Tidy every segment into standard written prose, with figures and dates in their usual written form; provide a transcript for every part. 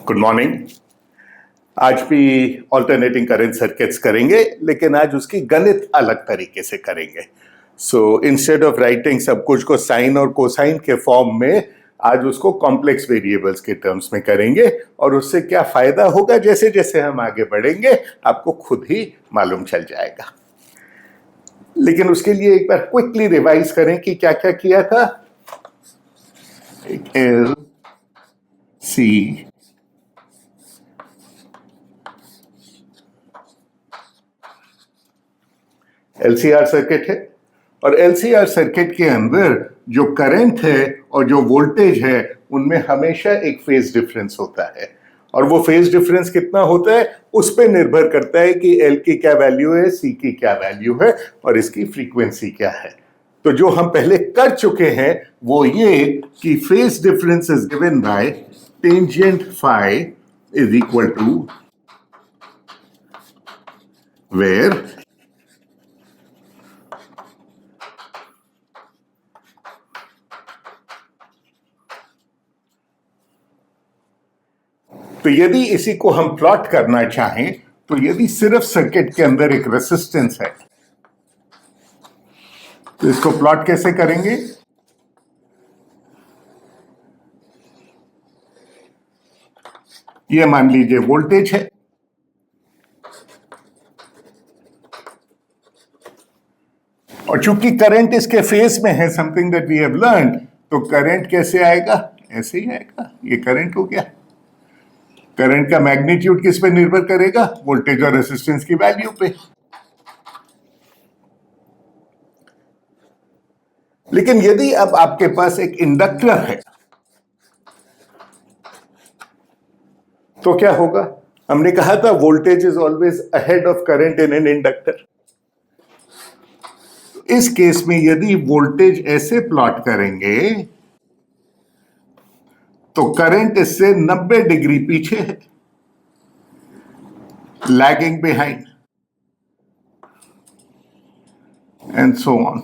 Good morning. आज भी alternating current circuits करेंगे, लेकिन आज उसकी गणित अलग तरीके से करेंगे। सो इंस्टेड ऑफ राइटिंग सब कुछ को साइन और कोसाइन के फॉर्म में, आज उसको कॉम्प्लेक्स वेरिएबल्स के टर्म्स में करेंगे। और उससे क्या फायदा होगा, जैसे जैसे हम आगे बढ़ेंगे आपको खुद ही मालूम चल जाएगा। लेकिन उसके लिए एक बार क्विकली रिवाइज करें कि क्या क्या किया था। एक एल सी एलसीआर सर्किट है, और एलसीआर सर्किट के अंदर जो करंट है और जो वोल्टेज है उनमें हमेशा एक फेज डिफरेंस होता है। और वो फेज डिफरेंस कितना होता है उस पर निर्भर करता है कि एल की क्या वैल्यू है, सी की क्या वैल्यू है और इसकी फ्रीक्वेंसी क्या है। तो जो हम पहले कर चुके हैं वो ये कि phase difference is given by tangent phi is equal to where तो यदि इसी को हम प्लॉट करना चाहें तो यदि सिर्फ सर्किट के अंदर एक रेसिस्टेंस है तो इसको प्लॉट कैसे करेंगे। ये मान लीजिए वोल्टेज है, और चूंकि करंट इसके फेस में है, something that we have learn, तो करंट कैसे आएगा, ऐसे ही आएगा। ये करंट हो गया। करंट का मैग्नीट्यूड किस पे निर्भर करेगा, वोल्टेज और रेसिस्टेंस की वैल्यू पे। लेकिन यदि अब आपके पास एक इंडक्टर है तो क्या होगा। हमने कहा था voltage is always ahead of current in an inductor. इस केस में यदि वोल्टेज ऐसे प्लॉट करेंगे तो करंट इससे 90 डिग्री पीछे है, lagging behind and so on.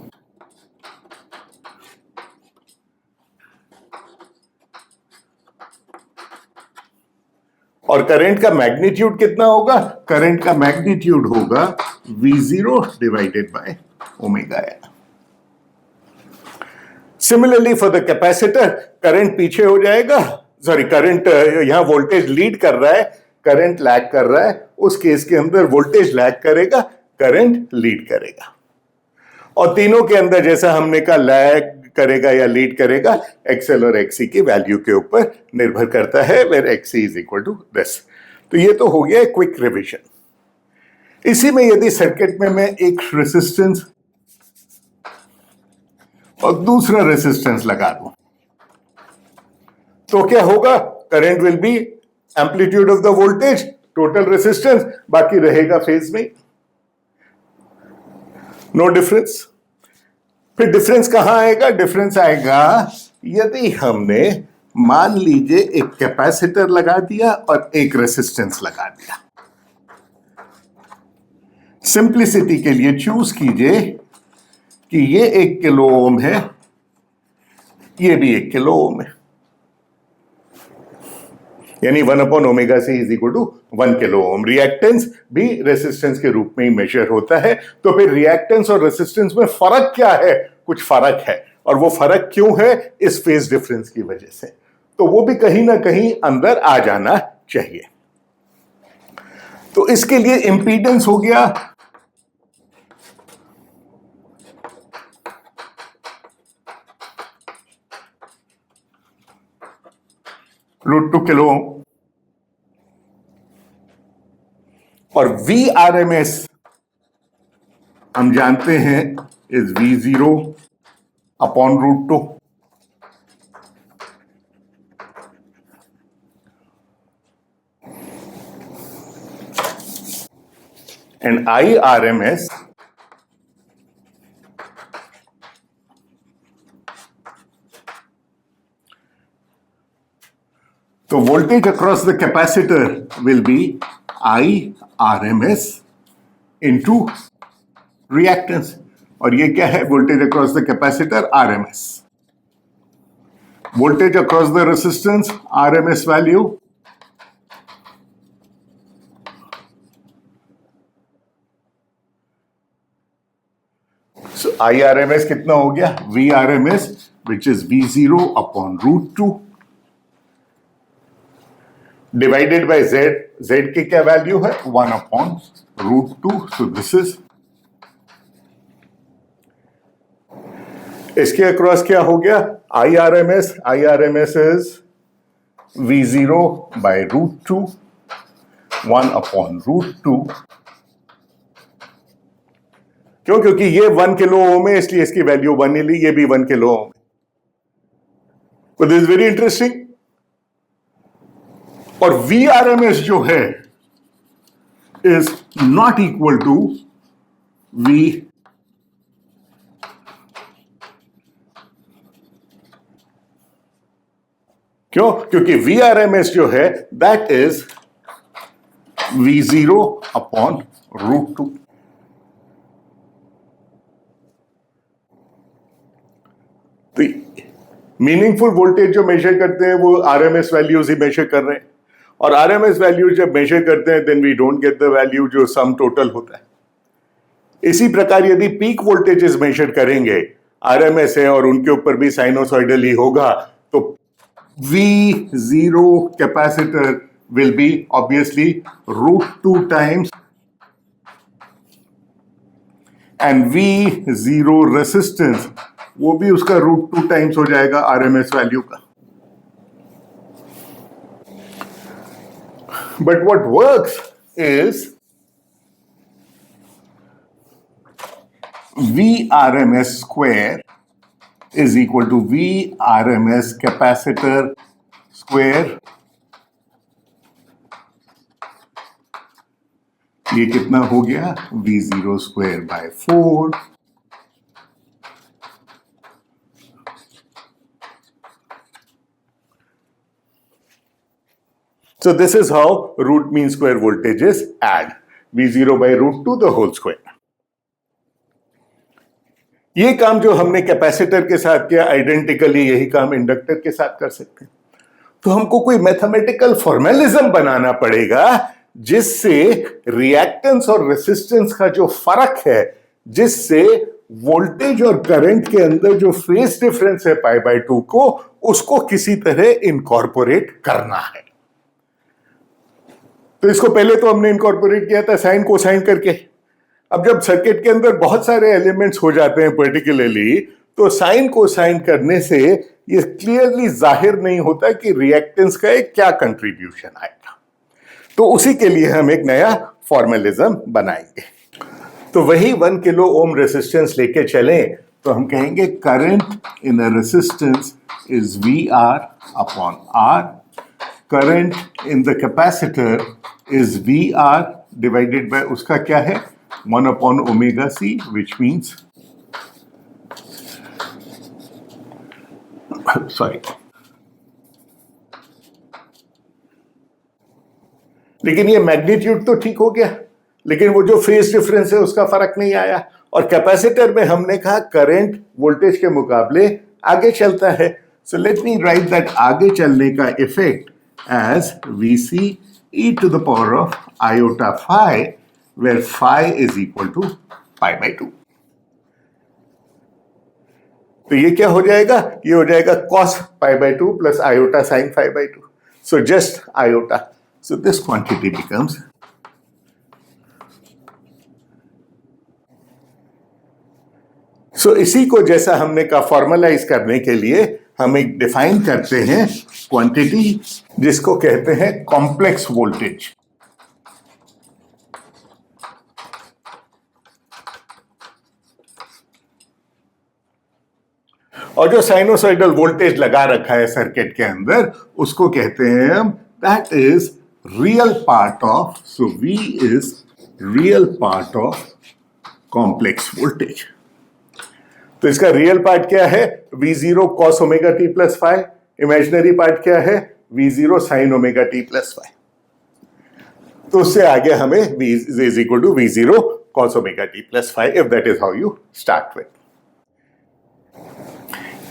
और करंट का मैग्नीट्यूड कितना होगा, करंट का मैग्नीट्यूड होगा V0 divided by omega L. Similarly for the capacitor, current पीछे हो जाएगा, सॉरी करंट यहां वोल्टेज लीड कर रहा है, करंट लैग कर रहा है। उस केस के अंदर वोल्टेज लैग करेगा, करंट लीड करेगा। और तीनों के अंदर जैसा हमने कहा लैग करेगा या लीड करेगा, एक्सएल और एक्सी की वैल्यू के ऊपर निर्भर करता है, where XC is equal to this. तो ये तो हो गया क्विक रिवीजन। इसी में यदि सर्किट में मैं एक रेसिस्टेंस और दूसरा रेसिस्टेंस लगा दूं तो क्या होगा, current will be amplitude of the voltage, total resistance, बाकी रहेगा फेज में, नो डिफरेंस। फिर डिफरेंस कहां आएगा, डिफरेंस आएगा यदि हमने मान लीजिए एक कैपेसिटर लगा दिया और एक रेसिस्टेंस लगा दिया। सिंप्लिसिटी के लिए चूज कीजिए कि ये 1 किलो ओम है, ये भी 1 किलो ओम है, यानी 1/ओमेगा C is equal to 1 kilo ohm. Reactance भी रेसिस्टेंस के रूप में ही मेजर होता है। तो फिर रिएक्टेंस और रेसिस्टेंस में फर्क क्या है, कुछ फर्क है, और वो फर्क क्यों है, इस फेज डिफरेंस की वजह से। तो वो भी कहीं ना कहीं अंदर आ जाना चाहिए। तो इसके लिए इंपीडेंस हो गया √2 किलो ओम, और Vrms हम जानते हैं is V0 upon √2। And Irms तो voltage across the capacitor will be Irms into reactance, और ये क्या है, voltage across the capacitor RMS, voltage across the resistance RMS value IRMS कितना हो गया? VRMS, which is V0 upon √2 divided by Z. Z की क्या वैल्यू है? 1 upon √2. So this is, इसके अक्रॉस क्या हो गया? IRMS is V0 by √2, 1 upon √2. क्यों? क्योंकि ये 1 किलो ओम है, इसलिए इसकी वैल्यू 1 ही ली, ये भी 1 kilo ohm. This is very interesting. और VRMS जो है is not equal to V, क्यों? क्योंकि VRMS जो है दैट इज V0 अपॉन √2। तो मीनिंगफुल वोल्टेज जो मेजर करते हैं वो RMS वैल्यूज ही मेजर कर रहे हैं, और RMS वैल्यू जब मेजर करते हैं then we don't get the value जो सम टोटल होता है। इसी प्रकार यदि पीक वोल्टेजेस मेजर करेंगे, RMS है और उनके ऊपर भी साइनोसॉइडल ही होगा, तो V0 capacitor will be obviously √2 times, and V0 resistance वो भी उसका √2 टाइम्स हो जाएगा RMS वैल्यू का। But what works is VRMS square is equal to VRMS capacitor square. ये कितना हो गया? V0 square by 4। So this is how root mean square voltages add. V0 by √2 the whole square. ये काम जो हमने capacitor के साथ किया, आइडेंटिकली यही काम इंडक्टर के साथ कर सकते हैं। तो हमको कोई मैथमेटिकल फॉर्मेलिज्म बनाना पड़ेगा जिससे रिएक्टेंस और रेसिस्टेंस का जो फर्क है, जिससे वोल्टेज और करंट के अंदर जो फेज डिफरेंस है π/2 को, उसको किसी तरह इनकॉर्पोरेट करना है। तो इसको पहले तो हमने इनकॉर्पोरेट किया था साइन कोसाइन करके। अब जब सर्किट के अंदर बहुत सारे एलिमेंट्स हो जाते हैं पर्टिकुलरली, तो साइन कोसाइन करने से ये क्लियरली जाहिर नहीं होता कि रिएक्टेंस का एक क्या कंट्रीब्यूशन आएगा। तो उसी के लिए हम एक नया फॉर्मलिज्म बनाएंगे। तो वही 1 किलो ओम रेसिस्टेंस लेके चलें तो हम कहेंगे current in a resistance is VR upon R। Current in the capacitor is VR divided by उसका क्या है? 1 upon omega c, which means, sorry, लेकिन ये मैग्नीट्यूड तो ठीक हो गया, लेकिन वो जो फेज डिफरेंस है उसका फर्क नहीं आया। और कैपेसिटर में हमने कहा करंट वोल्टेज के मुकाबले आगे चलता है। So let me write that आगे चलने का effect as VC e to the power of iota phi, where phi is equal to π/2। तो ये क्या हो जाएगा? ये हो जाएगा cos π/2 plus iota sin phi/2। So just iota। So this quantity becomes, so इसी को जैसा हमने कहा फॉर्मलाइज करने के लिए हम एक डिफाइन करते हैं क्वांटिटी जिसको कहते हैं कॉम्प्लेक्स वोल्टेज। और जो साइनोसॉइडल वोल्टेज लगा रखा है सर्किट के अंदर उसको कहते हैं हम, that is real part of, so V is real part of complex voltage. तो इसका रियल पार्ट क्या है? V0 cos omega t plus phi. Imaginary part क्या है? V0 sin omega t plus phi. तो उससे आगे हमें V is equal to V0 cos omega t plus phi, if that is how you start with.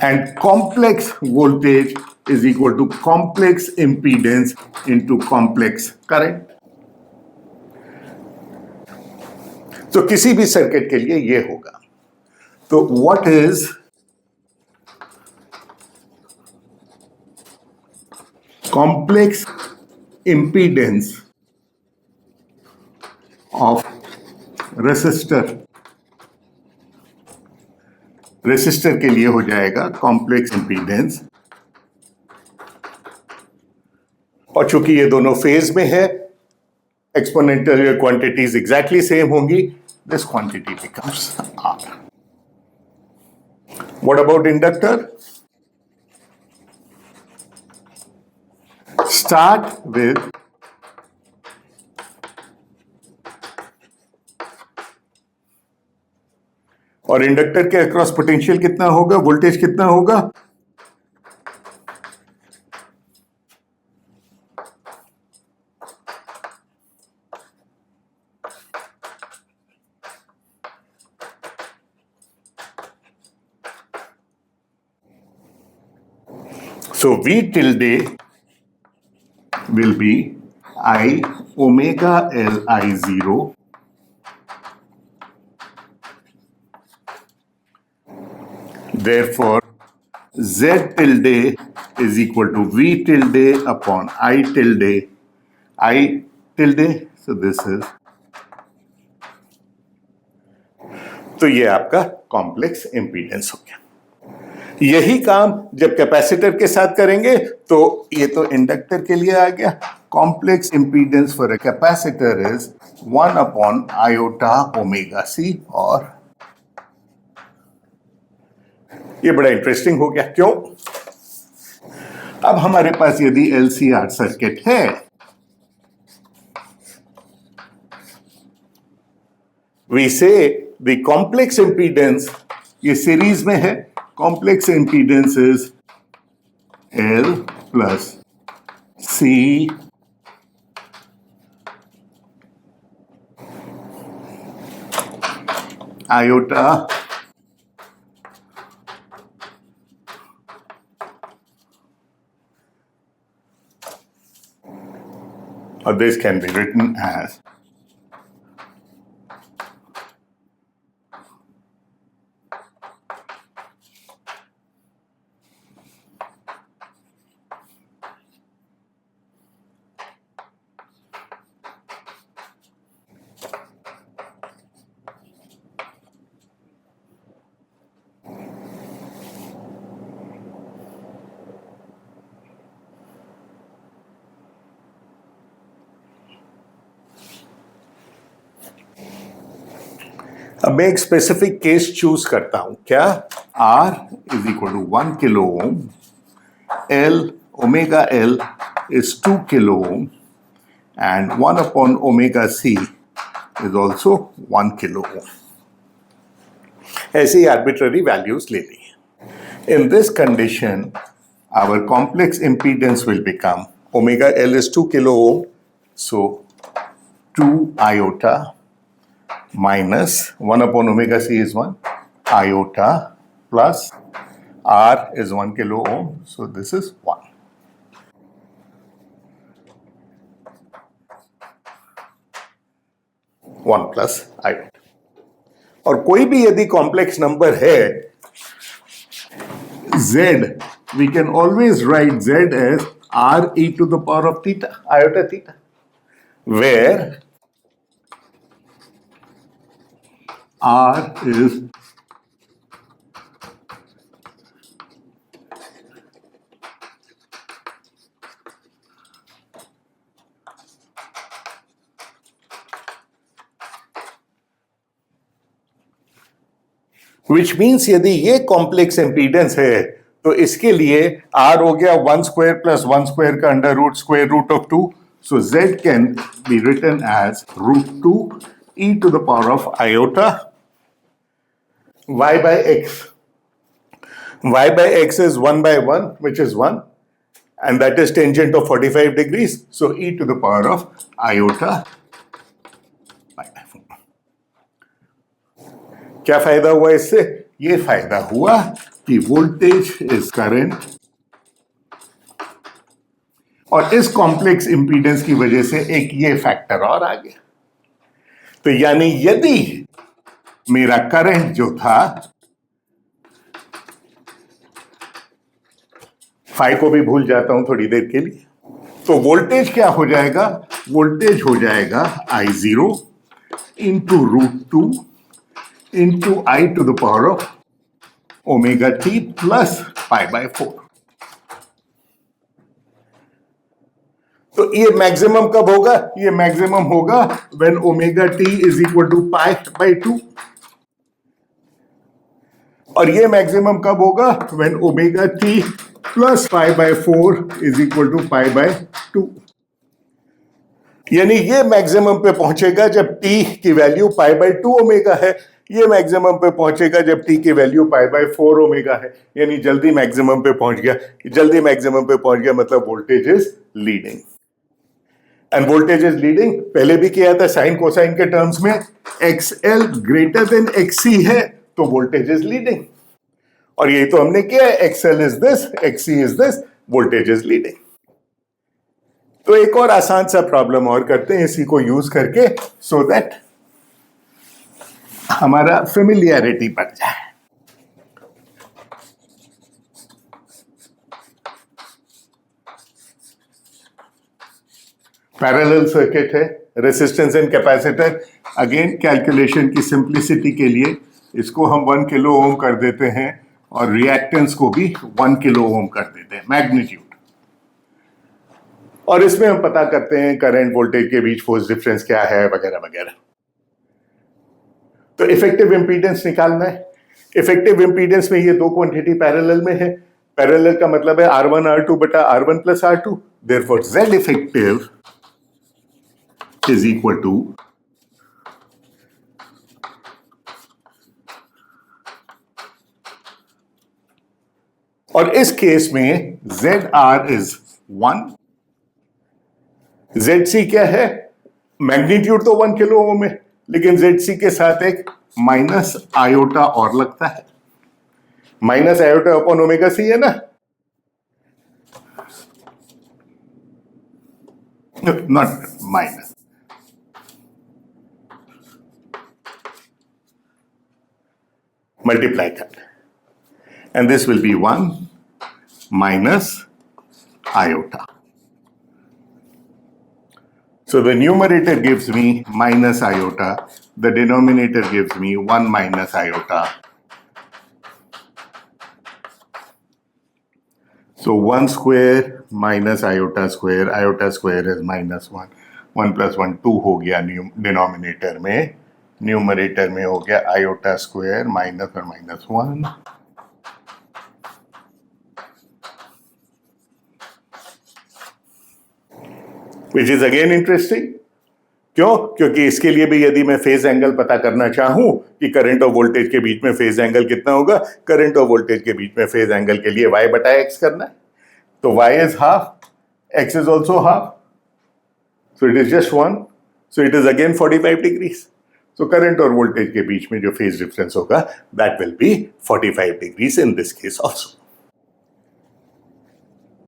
And complex voltage is equal to complex impedance into complex current. तो किसी भी circuit के लिए ये होगा। तो what is complex impedance of resistor? Resistor के लिए हो जाएगा कॉम्प्लेक्स इंपीडेंस, और चूंकि ये दोनों फेज में है, एक्सपोनेंशियल क्वांटिटीज एग्जैक्टली सेम होंगी, this quantity becomes R. What about inductor? Start with और इंडक्टर के अक्रॉस पोटेंशियल कितना होगा, वोल्टेज कितना होगा? So V tilde will be I omega L I0 therefore Z tilde is equal to V tilde upon I tilde. So this is, तो ये आपका complex impedance हो गया. यही काम जब कैपेसिटर के साथ करेंगे तो ये तो इंडक्टर के लिए आ गया. Complex impedance for a capacitor is 1 upon iota omega C. और ये बड़ा इंटरेस्टिंग हो गया. क्यों? अब हमारे पास यदि एलसीआर सर्किट है, वी से द कॉम्प्लेक्स इंपीडेंस, ये सीरीज में है, complex impedance is L plus C iota or this can be written as अब मैं एक स्पेसिफिक केस चूज करता हूं. क्या? R is equal to 1 kilo ohm, L omega L is 2 kilo ohm, and 1 upon omega C is also 1 kilo ohm. ऐसे ही arbitrary values ले ली. In this condition, our complex impedance will become omega L is 2 kilo ohm, so 2 iota minus 1 upon omega C is 1 iota plus R is 1 kilo ohm, so this is 1. One plus iota. और कोई भी यदि complex number है Z, we can always write Z as R e to the power of theta, iota theta, where R is which means यदि ये complex impedance है तो इसके लिए R हो गया 1 स्क्वायर प्लस 1 स्क्वायर का under root square root of 2. So Z can be written as root 2 e to the power of iota y by x. Y by x is 1 by 1, which is 1, and that is tangent of 45 degrees. So e to the power of iota. क्या फायदा हुआ इससे? ये फायदा हुआ कि voltage is current, और इस कॉम्प्लेक्स इंपीडेंस की वजह से एक ये फैक्टर और आ गया. तो यानी यदि मेरा करंट जो था फाई को भी भूल जाता हूं थोड़ी देर के लिए। तो वोल्टेज क्या हो जाएगा? वोल्टेज हो जाएगा I0 into √2 into I to the power of omega T plus π/4। तो ये मैक्सिमम कब होगा? ये मैक्सिमम होगा when omega T is equal to π/2, और ये मैक्सिमम कब होगा? When omega T plus π/4 is equal to π/2। यानी ये मैक्सिमम पे पहुंचेगा जब टी की वैल्यू π/2 ओमेगा है, ये मैक्सिमम पे पहुंचेगा जब टी की वैल्यू π/4 ओमेगा है। यानी जल्दी मैक्सिमम पे पहुंच गया। जल्दी मैक्सिमम पे पहुंच गया मतलब voltage is leading. End voltage is leading पहले भी किया था साइन कोसाइन के टर्म्स में। XL ग्रेटर देन XC है तो वोल्टेज इज लीडिंग, और यही तो हमने किया है। XL is this, XC is this, voltage is leading. तो एक और आसान सा प्रॉब्लम और करते हैं इसी को यूज करके, सो दैट हमारा फेमिलियरिटी बढ़ जाए। पैरेलल सर्किट है, resistance and capacitor. Again calculation की सिंप्लिसिटी के लिए इसको हम 1 किलो ओम कर देते हैं और रिएक्टेंस को भी 1 किलो ओम कर देते हैं, मैग्नीट्यूड। और इसमें हम पता करते हैं करंट वोल्टेज के बीच फोर्स डिफरेंस क्या है वगैरह वगैरह। तो इफेक्टिव इंपीडेंस निकालना है। इफेक्टिव इंपीडेंस में ये दो क्वांटिटी पैरेलल में है। पैरेलल का मतलब है R1 R2 बटा R1 plus R2। Therefore Z effective is equal to और इस केस में ZR इज 1। ZC क्या है? मैग्नीट्यूड तो 1 किलो ओम है, लेकिन ZC के साथ एक माइनस आयोटा और लगता है। Minus iota upon omega C है ना, not minus, multiply that, and this will be 1 minus iota. So the numerator gives me minus iota, the denominator gives me 1 minus iota. So 1 square minus iota square is minus 1, 1 plus 1 2 हो गया denominator में, numerator में हो गया iota square minus और minus 1। Which is again interesting. क्यों? क्योंकि इसके लिए भी यदि मैं फेज एंगल पता करना चाहूं कि करंट और वोल्टेज के बीच में फेज एंगल कितना होगा, करंट और वोल्टेज के बीच में फेज एंगल के लिए y बटा x करना है। तो y is half, x is also half, so it is just 1, so it is again 45 degrees. So current और वोल्टेज के बीच में जो फेज डिफरेंस होगा that will be 45 degrees in this case also.